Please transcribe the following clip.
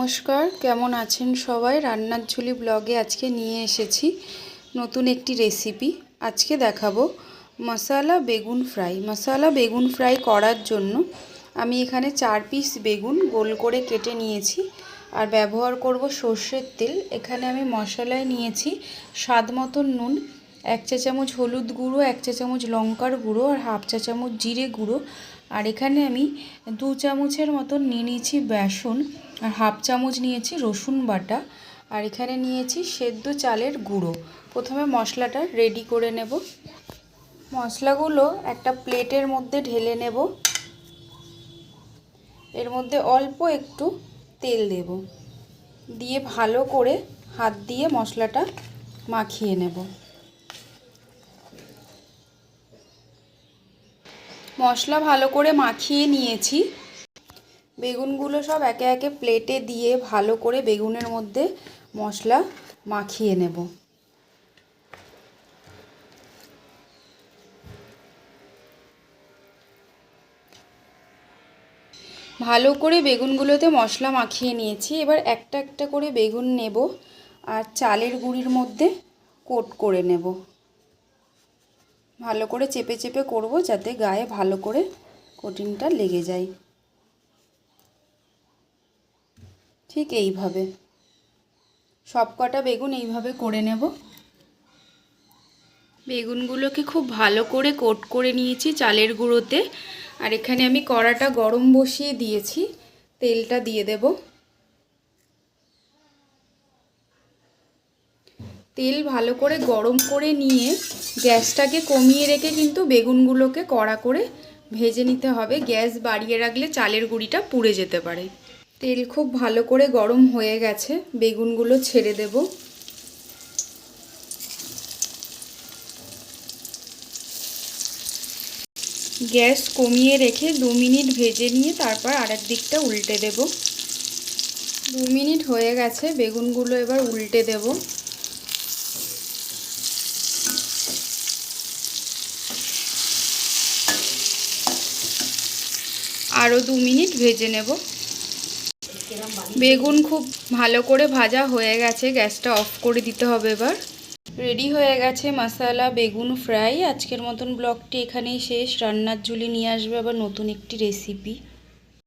নমস্কার, কেমন আছেন সবাই? রান্নার ঝুলি ব্লগে আজকে নিয়ে এসেছি নতুন একটি রেসিপি। আজকে দেখাবো মশলা বেগুন ফ্রাই। মশলা বেগুন ফ্রাই করার জন্য আমি এখানে 4 পিস বেগুন গোল করে কেটে নিয়েছি আর ব্যবহার করব সর্ষের তেল। এখানে আমি মশলায় নিয়েছি স্বাদ মতন নুন, 1 চা চামচ হলুদ গুঁড়ো, 1 চা চামচ লঙ্কার গুঁড়ো আর হাফ চা চামচ জিরে গুঁড়ো। আর এখানে আমি 2 চামচের মতন নিয়ে নিয়েছি বেসন আর হাফ চামচ নিয়েছি রসুন বাটা। আর এখানে নিয়েছি সেদ্ধ চালের গুঁড়ো। প্রথমে মশলাটা রেডি করে নেব। মশলাগুলো একটা প্লেটের মধ্যে ঢেলে নেব। এর মধ্যে অল্প একটু তেল দেব, দিয়ে ভালো করে হাত দিয়ে মশলাটা মাখিয়ে নেব। মশলা ভালো করে মাখিয়ে নিয়েছি। বেগুনগুলো সব একে একে প্লেটে দিয়ে ভালো করে বেগুনের মধ্যে মশলা মাখিয়ে নেব। ভালো করে বেগুনগুলোতে মশলা মাখিয়ে নিয়েছি। এবার একটা একটা করে বেগুন নেব আর চালের গুঁড়ির মধ্যে কোট করে নেব। ভালো করে চেপে চেপে করব যাতে গায়ে ভালো করে কোটিংটা লেগে যায়। ঠিক এইভাবে সব কটা বেগুন এইভাবে করে নেব। বেগুনগুলোকে খুব ভালো করে কোট করে নিয়েছি চালের গুঁড়োতে। আর এখানে আমি কড়াটা গরম বসিয়ে দিয়েছি, তেলটা দিয়ে দেব। তেল ভালো করে গরম করে নিয়ে গ্যাসটাকে কমিয়ে রেখে কিন্তু বেগুনগুলোকে কড়া করে ভেজে নিতে হবে। গ্যাস বাড়িয়ে রাখলে চালের গুঁড়িটা পুড়ে যেতে পারে। তেল খুব ভালো করে গরম হয়ে গেছে, বেগুনগুলো ছেড়ে দেব। গ্যাস কমিয়ে রেখে 2 মিনিট ভেজে নিয়ে তারপর আরেক দিকটা উল্টে দেব। 2 মিনিট হয়ে গেছে, বেগুনগুলো এবার উল্টে দেব। আরও 2 মিনিট ভেজে নেব। বেগুন খুব ভালো করে ভাজা হয়ে গেছে, গ্যাসটা অফ করে দিতে হবে। এবার রেডি হয়ে গেছে মশলা বেগুন ফ্রাই। আজকের মতন ব্লগটি এখানেই শেষ। রান্নার ঝুলি নিয়ে আসবে আবার নতুন একটি রেসিপি।